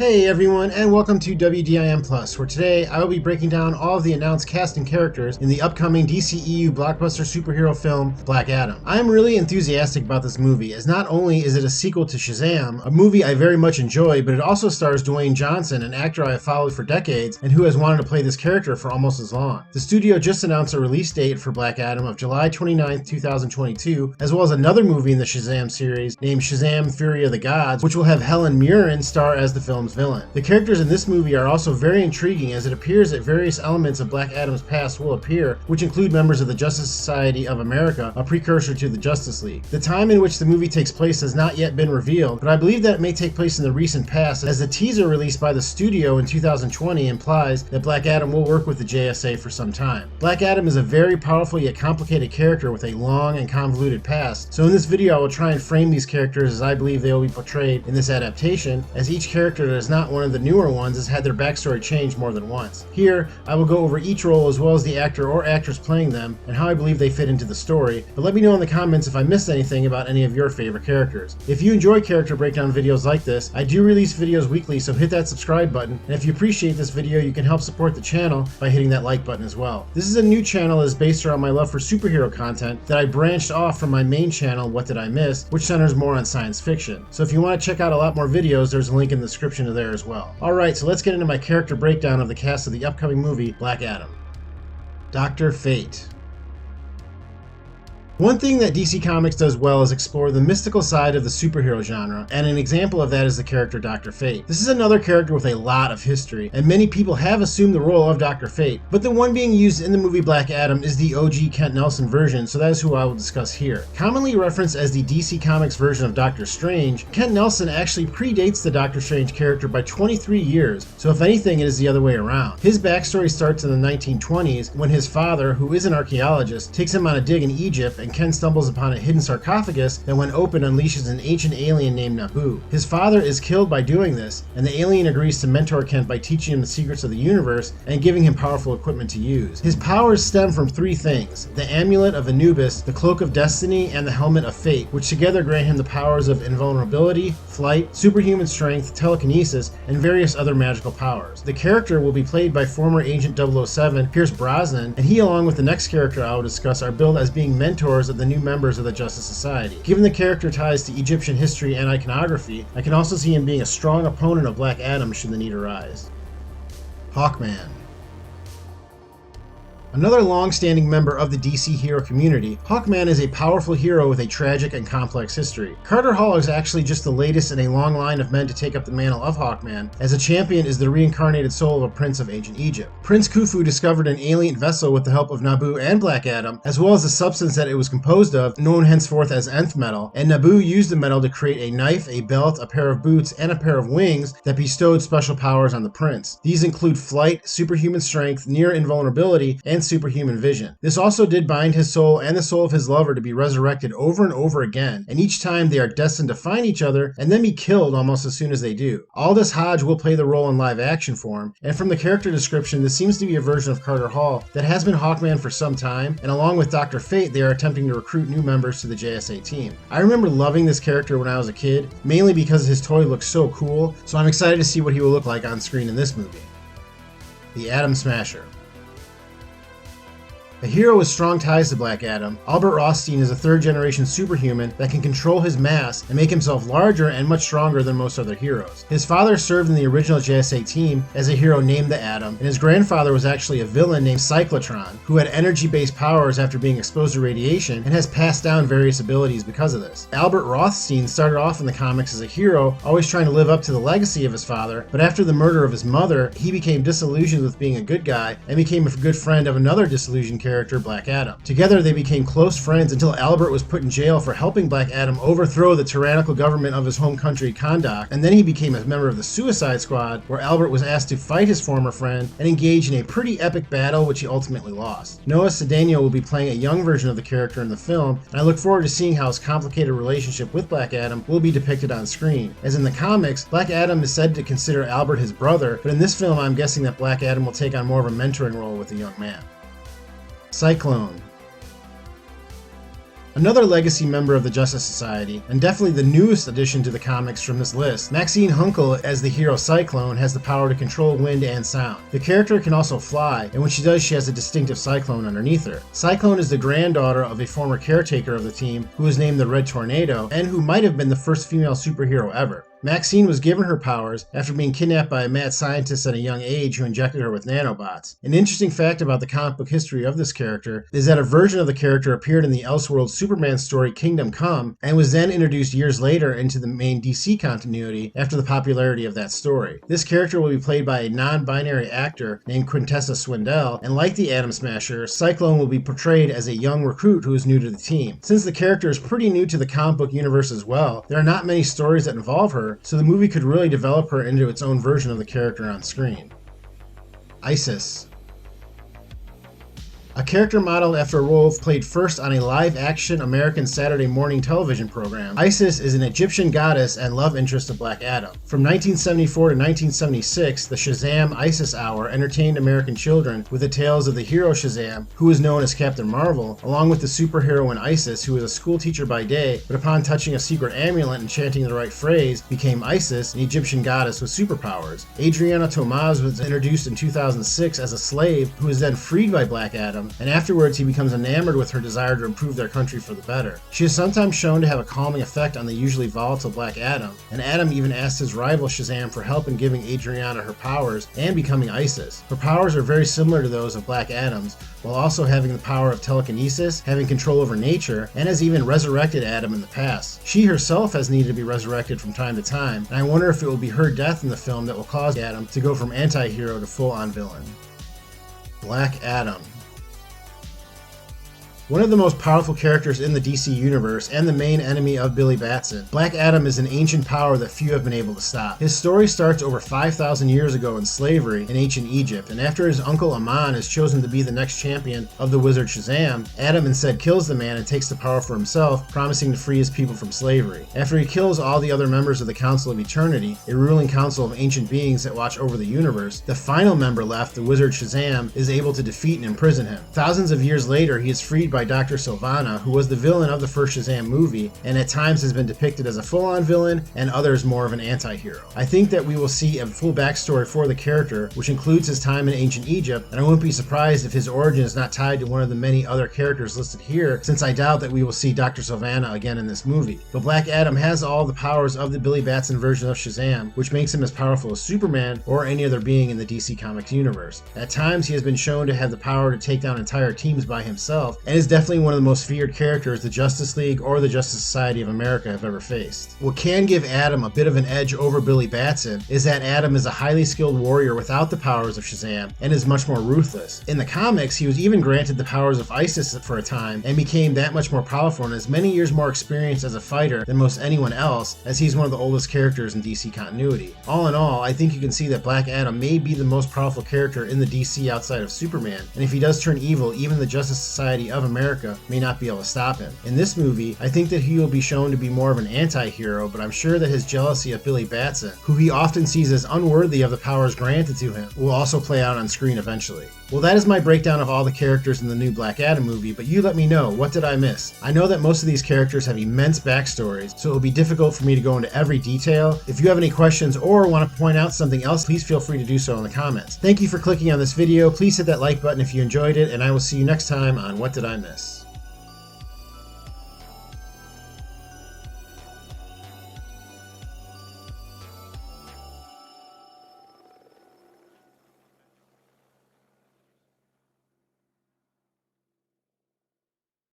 Hey everyone, and welcome to WDIM Plus, where today I will be breaking down all of the announced cast and characters in the upcoming DCEU blockbuster superhero film, Black Adam. I am really enthusiastic about this movie, as not only is it a sequel to Shazam, a movie I very much enjoy, but it also stars Dwayne Johnson, an actor I have followed for decades, and who has wanted to play this character for almost as long. The studio just announced a release date for Black Adam of July 29th, 2022, as well as another movie in the Shazam series named Shazam! Fury of the Gods, which will have Helen Mirren star as the film's villain. The characters in this movie are also very intriguing, as it appears that various elements of Black Adam's past will appear, which include members of the Justice Society of America, a precursor to the Justice League. The time in which the movie takes place has not yet been revealed, but I believe that it may take place in the recent past, as the teaser released by the studio in 2020 implies that Black Adam will work with the JSA for some time. Black Adam is a very powerful yet complicated character with a long and convoluted past, so in this video I will try and frame these characters as I believe they will be portrayed in this adaptation, as each character that is not one of the newer ones has had their backstory changed more than once. Here, I will go over each role as well as the actor or actress playing them and how I believe they fit into the story, but let me know in the comments if I missed anything about any of your favorite characters. If you enjoy character breakdown videos like this, I do release videos weekly, so hit that subscribe button, and if you appreciate this video, you can help support the channel by hitting that like button as well. This is a new channel that is based around my love for superhero content that I branched off from my main channel, What Did I Miss?, which centers more on science fiction. So if you want to check out a lot more videos, there's a link in the description there as well. Alright, so let's get into my character breakdown of the cast of the upcoming movie, Black Adam. Dr. Fate. One thing that DC Comics does well is explore the mystical side of the superhero genre, and an example of that is the character Dr. Fate. This is another character with a lot of history, and many people have assumed the role of Dr. Fate, but the one being used in the movie Black Adam is the OG Kent Nelson version, so that is who I will discuss here. Commonly referenced as the DC Comics version of Doctor Strange, Kent Nelson actually predates the Doctor Strange character by 23 years, so if anything it is the other way around. His backstory starts in the 1920s when his father, who is an archaeologist, takes him on a dig in Egypt, and Ken stumbles upon a hidden sarcophagus that when open unleashes an ancient alien named Naboo. His father is killed by doing this, and the alien agrees to mentor Kent by teaching him the secrets of the universe and giving him powerful equipment to use. His powers stem from three things: the Amulet of Anubis, the Cloak of Destiny, and the Helmet of Fate, which together grant him the powers of invulnerability, flight, superhuman strength, telekinesis, and various other magical powers. The character will be played by former Agent 007 Pierce Brosnan, and he, along with the next character I will discuss, are billed as being mentors of the new members of the Justice Society. Given the character ties to Egyptian history and iconography, I can also see him being a strong opponent of Black Adam should the need arise. Hawkman. Another long-standing member of the DC hero community, Hawkman is a powerful hero with a tragic and complex history. Carter Hall is actually just the latest in a long line of men to take up the mantle of Hawkman, as a champion is the reincarnated soul of a prince of ancient Egypt. Prince Khufu discovered an alien vessel with the help of Naboo and Black Adam, as well as the substance that it was composed of, known henceforth as Nth Metal, and Naboo used the metal to create a knife, a belt, a pair of boots, and a pair of wings that bestowed special powers on the prince. These include flight, superhuman strength, near invulnerability, and superhuman vision. This also did bind his soul and the soul of his lover to be resurrected over and over again, and each time they are destined to find each other and then be killed almost as soon as they do. Aldous Hodge will play the role in live action form, and from the character description this seems to be a version of Carter Hall that has been Hawkman for some time, and along with Dr. Fate they are attempting to recruit new members to the JSA team. I remember loving this character when I was a kid, mainly because his toy looks so cool, so I'm excited to see what he will look like on screen in this movie. The Atom Smasher. A hero with strong ties to Black Adam, Albert Rothstein is a third-generation superhuman that can control his mass and make himself larger and much stronger than most other heroes. His father served in the original JSA team as a hero named the Atom, and his grandfather was actually a villain named Cyclone, who had energy-based powers after being exposed to radiation and has passed down various abilities because of this. Albert Rothstein started off in the comics as a hero, always trying to live up to the legacy of his father, but after the murder of his mother, he became disillusioned with being a good guy and became a good friend of another disillusioned character, Black Adam. Together they became close friends until Albert was put in jail for helping Black Adam overthrow the tyrannical government of his home country, Kahndaq, and then he became a member of the Suicide Squad, where Albert was asked to fight his former friend and engage in a pretty epic battle which he ultimately lost. Noah Cedeno will be playing a young version of the character in the film, and I look forward to seeing how his complicated relationship with Black Adam will be depicted on screen. As in the comics, Black Adam is said to consider Albert his brother, but in this film I'm guessing that Black Adam will take on more of a mentoring role with the young man. Cyclone. Another legacy member of the Justice Society, and definitely the newest addition to the comics from this list, Maxine Hunkel as the hero Cyclone has the power to control wind and sound. The character can also fly, and when she does, she has a distinctive cyclone underneath her. Cyclone is the granddaughter of a former caretaker of the team who was named the Red Tornado, and who might have been the first female superhero ever. Maxine was given her powers after being kidnapped by a mad scientist at a young age who injected her with nanobots. An interesting fact about the comic book history of this character is that a version of the character appeared in the Elseworlds Superman story Kingdom Come, and was then introduced years later into the main DC continuity after the popularity of that story. This character will be played by a non-binary actor named Quintessa Swindell, and like the Atom Smasher, Cyclone will be portrayed as a young recruit who is new to the team. Since the character is pretty new to the comic book universe as well, there are not many stories that involve her, so the movie could really develop her into its own version of the character on screen. Isis. A character modeled after a role played first on a live-action American Saturday morning television program, Isis is an Egyptian goddess and love interest of Black Adam. From 1974 to 1976, the Shazam Isis Hour entertained American children with the tales of the hero Shazam, who was known as Captain Marvel, along with the superheroine Isis, who was a school teacher by day, but upon touching a secret amulet and chanting the right phrase, became Isis, an Egyptian goddess with superpowers. Adriana Tomaz was introduced in 2006 as a slave who was then freed by Black Adam, and afterwards he becomes enamored with her desire to improve their country for the better. She is sometimes shown to have a calming effect on the usually volatile Black Adam, and Adam even asks his rival Shazam for help in giving Adriana her powers and becoming Isis. Her powers are very similar to those of Black Adam's, while also having the power of telekinesis, having control over nature, and has even resurrected Adam in the past. She herself has needed to be resurrected from time to time, and I wonder if it will be her death in the film that will cause Adam to go from anti-hero to full-on villain. Black Adam. One of the most powerful characters in the DC universe and the main enemy of Billy Batson, Black Adam is an ancient power that few have been able to stop. His story starts over 5,000 years ago in slavery in ancient Egypt, and after his uncle Aman is chosen to be the next champion of the wizard Shazam, Adam instead kills the man and takes the power for himself, promising to free his people from slavery. After he kills all the other members of the Council of Eternity, a ruling council of ancient beings that watch over the universe, the final member left, the wizard Shazam, is able to defeat and imprison him. Thousands of years later, he is freed by Dr. Sylvana, who was the villain of the first Shazam movie, and at times has been depicted as a full-on villain, and others more of an anti-hero. I think that we will see a full backstory for the character, which includes his time in ancient Egypt, and I wouldn't be surprised if his origin is not tied to one of the many other characters listed here, since I doubt that we will see Dr. Sylvana again in this movie. But Black Adam has all the powers of the Billy Batson version of Shazam, which makes him as powerful as Superman or any other being in the DC Comics universe. At times, he has been shown to have the power to take down entire teams by himself, and is definitely one of the most feared characters the Justice League or the Justice Society of America have ever faced. What can give Adam a bit of an edge over Billy Batson is that Adam is a highly skilled warrior without the powers of Shazam and is much more ruthless. In the comics, he was even granted the powers of Isis for a time and became that much more powerful and has many years more experience as a fighter than most anyone else, as he's one of the oldest characters in DC continuity. All in all, I think you can see that Black Adam may be the most powerful character in the DC outside of Superman, and if he does turn evil, even the Justice Society of America may not be able to stop him. In this movie, I think that he will be shown to be more of an anti-hero, but I'm sure that his jealousy of Billy Batson, who he often sees as unworthy of the powers granted to him, will also play out on screen eventually. Well, that is my breakdown of all the characters in the new Black Adam movie, but you let me know, what did I miss? I know that most of these characters have immense backstories, so it will be difficult for me to go into every detail. If you have any questions or want to point out something else, please feel free to do so in the comments. Thank you for clicking on this video. Please hit that like button if you enjoyed it, and I will see you next time on What Did I Miss?